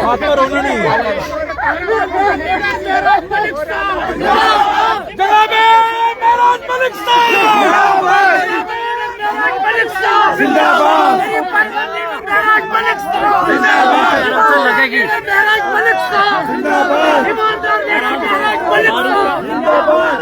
हाथ पर रोना नहीं। जनाबे मेराज मलिक साहब जिंदाबाद, मेराज मलिक साहब जिंदाबाद, लगेगी मेराज मलिक साहब जिंदाबाद, मेराज मलिक साहब जिंदाबाद।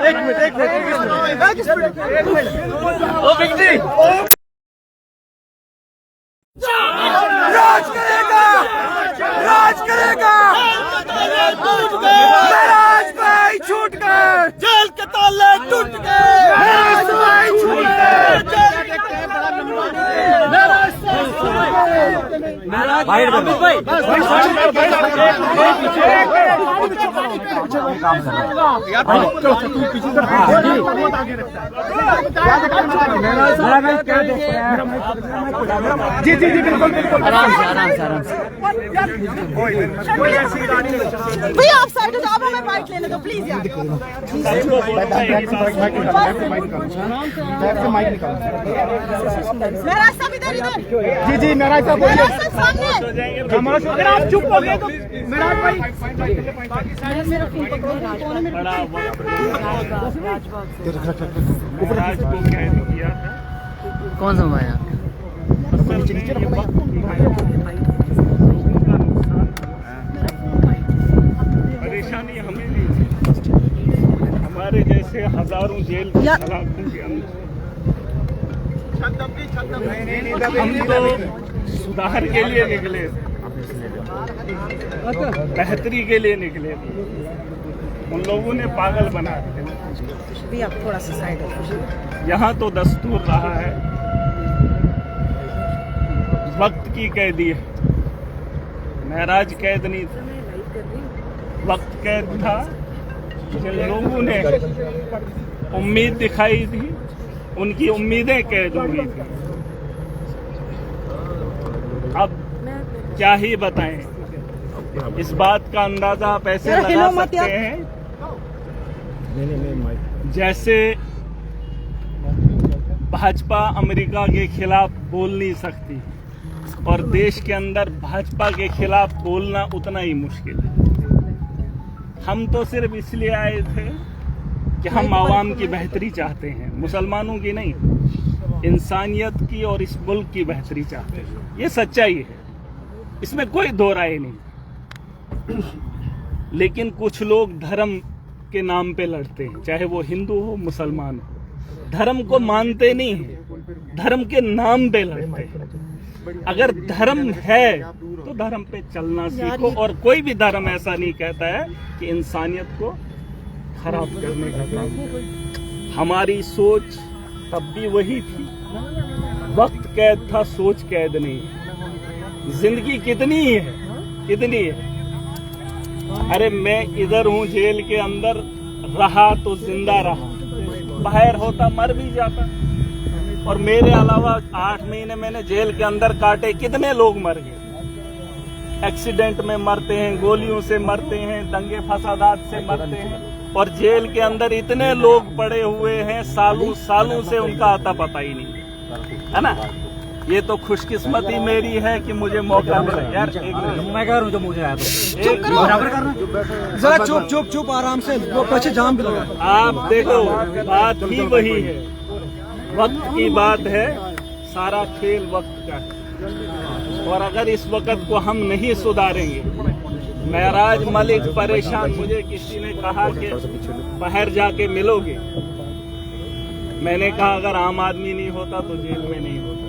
एक मिनट ओ विक्ट्री राज करेगा, राज करेगा। मेराज भाई छूट गए, जेल के ताले टूट गए, मेराज भाई छूट गए, जी जी जी बिल्कुल बिल्कुल, आराम से आराम से आराम से। भैया आप साइड हो जाओ, हमें बाइक लेने दो प्लीज यार। मेराज साहब इधर इधर। जी जी मेराज साहब मेराज साहब सामने। अगर आप चुप हो गए तो मेराज भाई मेरा फोन पकड़ो, कौन है मेरा राज को कैद किया था। कौन सा मोबाइल है? परेशानी हमें नहीं, हमारे जैसे हजारों जेल के सलाखों के अंदर। हम तो सुधार के लिए निकले थे, बेहतरी के लिए निकले थे, उन लोगों ने पागल बना दिया। भी आप थोड़ा सा साइड हो। यहाँ तो दस्तूर रहा है, वक्त की कैदी है। महराज कैद नहीं था, वक्त कैद था। जिन लोगों ने उम्मीद दिखाई थी, उनकी उम्मीदें कैद हुई थी। अब क्या ही बताएं, इस बात का अंदाजा आप ऐसे लगा सकते हैं जैसे भाजपा अमेरिका के खिलाफ बोल नहीं सकती और देश के अंदर भाजपा के खिलाफ बोलना उतना ही मुश्किल है। हम तो सिर्फ इसलिए आए थे कि हम आवाम की बेहतरी चाहते हैं, मुसलमानों की नहीं, इंसानियत की और इस मुल्क की बेहतरी चाहते हैं। ये सच्चाई है, इसमें कोई दो राय नहीं। लेकिन कुछ लोग धर्म के नाम पे लड़ते हैं, चाहे वो हिंदू हो मुसलमान हो, धर्म को मानते नहीं है, धर्म के नाम पे लड़ते हैं। अगर धर्म है तो धर्म पे चलना सीखो, और कोई भी धर्म ऐसा नहीं कहता है कि इंसानियत को खराब करने का काम। हमारी सोच तब भी वही थी, वक्त कैद था, सोच कैद नहीं। जिंदगी कितनी है, कितनी है। अरे मैं इधर हूँ जेल के अंदर, रहा तो जिंदा रहा, बाहर होता मर भी जाता। और मेरे अलावा 8 महीने मैंने जेल के अंदर काटे, कितने लोग मर गए। एक्सीडेंट में मरते हैं, गोलियों से मरते हैं, दंगे फसादात से मरते हैं, और जेल के अंदर इतने लोग पड़े हुए हैं, सालों सालों से उनका आता पता ही नहीं है ना। ये तो खुशकिस्मती मेरी है कि मुझे मौका मिला। यार एक मैं कह रहा हूँ, जो मुझे आया तो बराबर करना, जरा चुप चुप चुप आराम से, वो पीछे जाम भी लगा। आप देखो, बात ही वही है, वक्त की बात है, सारा खेल वक्त का है। और अगर इस वक्त को हम नहीं सुधारेंगे, महराज मलिक परेशान, मुझे किसी ने कहा कि बाहर जाके मिलोगे, मैंने कहा अगर आम आदमी नहीं होता तो जेल में नहीं होता,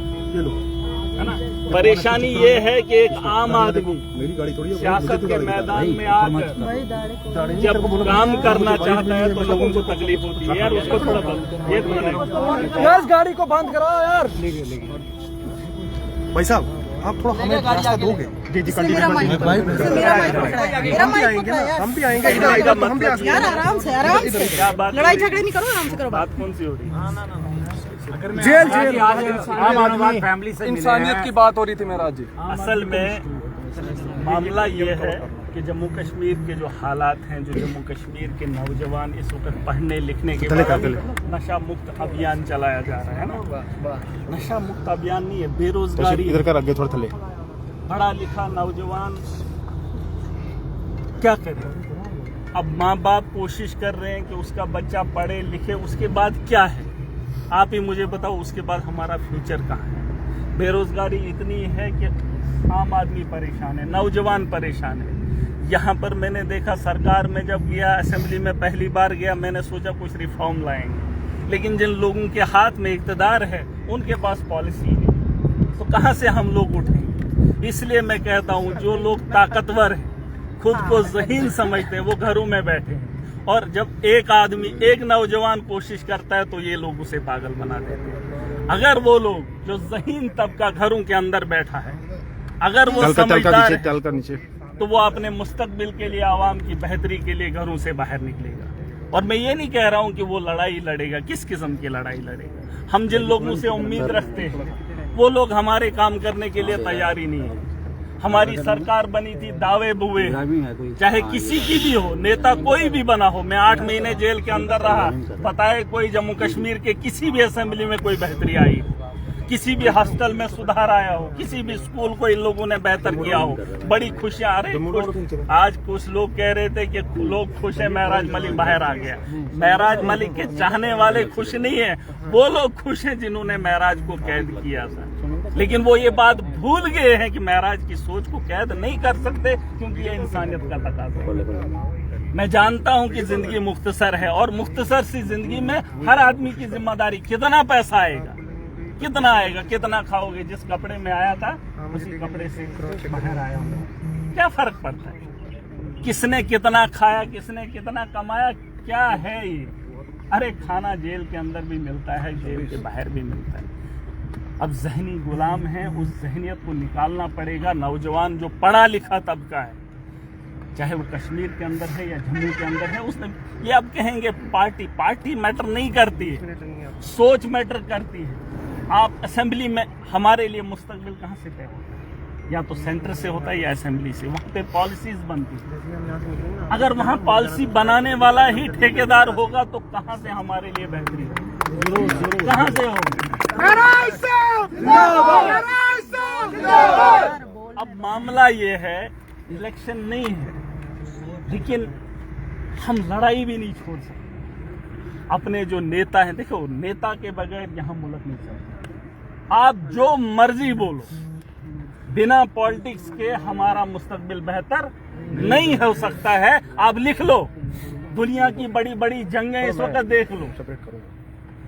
है ना। परेशानी ये है कि एक आम आदमी सियासत के मैदान में आकर जब काम करना चाहता है तो लोगों को तकलीफ होती है। यार उसको थोड़ा ये तो नहीं, यार गाड़ी को बंद कराओ यार। भाई साहब आप थोड़ा हमें रास्ता दोगे? जी जी कंटिन्यू। हम भी आएंगे, हम भी आएंगे यार आराम से, आराम से, लड़ाई झगड़े नहीं करो, आराम से करो। बात कौन सी हो रही है? जेल जेल आम आदमी फैमिली से इंसानियत की बात हो रही थी महराज जी। असल में मामला ये है कि जम्मू कश्मीर के जो हालात हैं, जो जम्मू कश्मीर के नौजवान इस वक्त पढ़ने लिखने के बाद नशा मुक्त अभियान चलाया जा रहा है ना, नशा मुक्त अभियान नहीं है, बेरोजगारी, इधर का आगे थोड़ा थले, पढ़ा लिखा नौजवान क्या करे। अब माँ बाप कोशिश कर रहे हैं कि उसका बच्चा पढ़े लिखे, उसके बाद क्या है आप ही मुझे बताओ, उसके बाद हमारा फ्यूचर कहाँ है। बेरोजगारी इतनी है कि आम आदमी परेशान है, नौजवान परेशान है। यहाँ पर मैंने देखा सरकार में जब गया, असेंबली में पहली बार गया, मैंने सोचा कुछ रिफॉर्म लाएंगे, लेकिन जिन लोगों के हाथ में इक़्तिदार है उनके पास पॉलिसी नहीं, तो कहाँ से हम लोग उठेंगे। इसलिए मैं कहता हूँ जो लोग ताकतवर हैं, खुद को ज़हीन समझते हैं, वो घरों में बैठे हैं, और जब एक आदमी, एक नौजवान कोशिश करता है तो ये लोग उसे पागल बना देते हैं। अगर वो लोग जो ज़हीन तबका घरों के अंदर बैठा है, अगर वो समझदार है, तो वो अपने मुस्तकबिल के लिए, आवाम की बेहतरी के लिए घरों से बाहर निकलेगा। और मैं ये नहीं कह रहा हूँ कि वो लड़ाई लड़ेगा, किस किस्म की लड़ाई लड़ेगा। हम जिन लोगों से उम्मीद रखते हैं वो लोग हमारे काम करने के लिए तैयार ही नहीं है। हमारी सरकार बनी थी दावे बुए, चाहे किसी की भी हो, नेता कोई भी बना हो। मैं 8 महीने जेल के अंदर रहा, बताए कोई जम्मू कश्मीर के किसी भी असेंबली में कोई बेहतरी आई, किसी भी हॉस्टल में सुधार आया हो, किसी भी स्कूल को इन लोगों ने बेहतर किया हो, बड़ी खुशियां। अरे आज कुछ लोग कह रहे थे कि लोग खुश हैं, महराज मलिक बाहर आ गया। महराज मलिक के चाहने वाले खुश नहीं है, वो लोग खुश हैं जिन्होंने महराज को कैद किया था। लेकिन वो ये बात भूल गए हैं कि महराज की सोच को कैद नहीं कर सकते, क्योंकि ये इंसानियत का तकाज़ा है। मैं जानता हूं कि जिंदगी मुख्तसर है, और मुख्तसर सी जिंदगी में हर आदमी की जिम्मेदारी, कितना पैसा आएगा, कितना आएगा, कितना खाओगे। जिस कपड़े में आया था उसी कपड़े से बाहर आया हूं, क्या फर्क पड़ता है। किसने कितना खाया, किसने कितना कमाया, क्या है ये। अरे खाना जेल के अंदर भी मिलता है, जेल के बाहर भी मिलता है। अब जहनी गुलाम है, उस जहनियत को निकालना पड़ेगा। नौजवान जो पढ़ा लिखा तबका है, चाहे वो कश्मीर के अंदर है या जम्मू के अंदर है, उसने ये अब कहेंगे पार्टी मैटर नहीं करती है, सोच मैटर करती है। आप असेंबली में, हमारे लिए मुस्तकबिल कहाँ से तय होता है, या तो सेंटर से होता है या असेंबली से। वहाँ पे पॉलिसीज बनती है। अगर वहाँ पॉलिसी बनाने वाला ही ठेकेदार होगा तो कहाँ से हमारे लिए बेहतरी होगी, कहाँ से होगी। अब मामला ये है, इलेक्शन नहीं है, लेकिन हम लड़ाई भी नहीं छोड़ सकते। अपने जो नेता हैं, देखो नेता के बगैर यहाँ मुल्क नहीं चलता। आप जो मर्जी बोलो, बिना पॉलिटिक्स के हमारा मुस्तकबिल बेहतर नहीं हो सकता है। आप लिख लो, दुनिया की बड़ी बड़ी जंगें इस वक्त देख लो,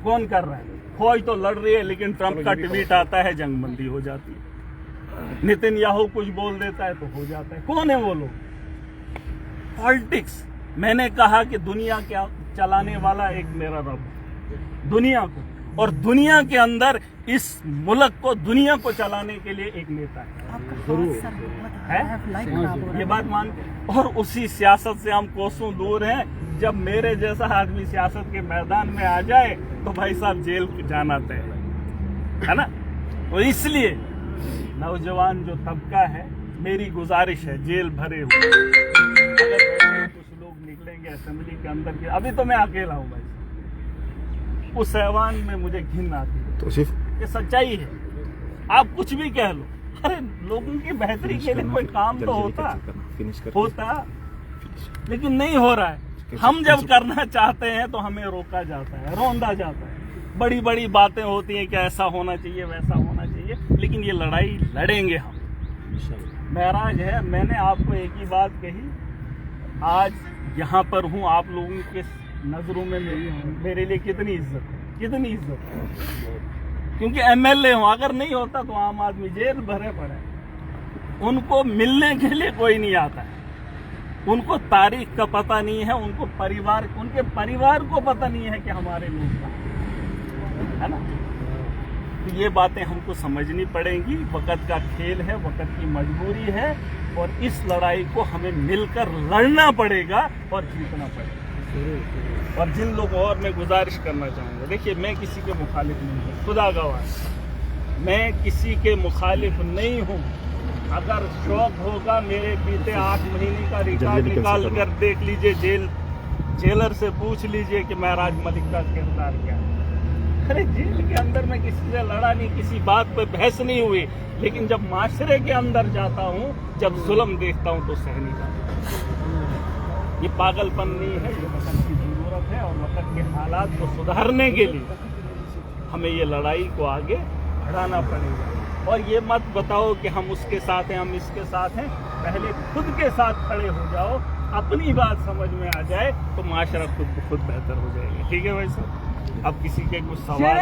कौन कर रहा है। फौज तो लड़ रही है, लेकिन ट्रंप का ट्वीट आता है, जंग बंदी हो जाती है। नेतन्याहू कुछ बोल देता है तो हो जाता है। कौन है वो लोग? पॉलिटिक्स। मैंने कहा कि दुनिया क्या चलाने वाला एक मेरा रब, दुनिया को, और दुनिया के अंदर इस मुल्क को, दुनिया को चलाने के लिए एक नेता है। ये बात मान, और उसी सियासत से हम कोसों दूर हैं। जब मेरे जैसा आदमी सियासत के मैदान में आ जाए तो भाई साहब जेल जाना तय है ना। तो इसलिए नौजवान जो तबका है, मेरी गुजारिश है, जेल भरे हुए अगर कुछ लोग निकलेंगे असेंबली के अंदर के, अभी तो मैं अकेला हूँ भाई, उस हैवान में मुझे घिन आती है। तो ये सच्चाई है, आप कुछ भी कह लो। अरे लोगों की बेहतरी के लिए कोई काम तो होता, लेकिन नहीं हो रहा है। हम जब करना चाहते हैं तो हमें रोका जाता है, रौंदा जाता है। बड़ी बड़ी बातें होती हैं कि ऐसा होना चाहिए, वैसा होना चाहिए, लेकिन ये लड़ाई लड़ेंगे हम। महराज है, मैंने आपको एक ही बात कही, आज यहाँ पर हूँ, आप लोगों के नजरों में मेरे लिए कितनी इज्जत है, कितनी इज्जत है, क्योंकि एमएलए हूँ। अगर नहीं होता तो आम आदमी जेल भरे पड़े, उनको मिलने के लिए कोई नहीं आता है, उनको तारीख का पता नहीं है, उनको परिवार, उनके परिवार को पता नहीं है कि हमारे लोग है ना। तो ये बातें हमको समझनी पड़ेंगी। वक्त का खेल है, वक्त की मजबूरी है, और इस लड़ाई को हमें मिलकर लड़ना पड़ेगा और जीतना पड़ेगा। और जिन लोगों, और मैं गुजारिश करना चाहूँगा, देखिए मैं किसी के मुखालिफ नहीं हूँ, खुदा गवाह, मैं किसी के मुखालिफ नहीं हूँ, अगर शौक होगा मेरे बीते 8 महीने का रिकॉर्ड निकाल कर देख लीजिए, जेलर से पूछ लीजिए कि महराज मलिक का किरदार क्या है। अरे जेल के अंदर मैं किसी से लड़ा नहीं, किसी बात पे बहस नहीं हुई, लेकिन जब माशरे के अंदर जाता हूँ, जब जुल्म देखता हूँ तो सह नहीं पाता। ये पागलपन नहीं है, ये वतन की जरूरत है और वतन के हालात को सुधारने के लिए हमें ये लड़ाई को आगे बढ़ाना पड़ेगा। और ये मत बताओ कि हम उसके साथ हैं, हम इसके साथ हैं। पहले खुद के साथ खड़े हो जाओ, अपनी बात समझ में आ जाए तो माशरा खुद बेहतर हो जाएगा। ठीक है भाई साहब, अब किसी के कुछ सवाल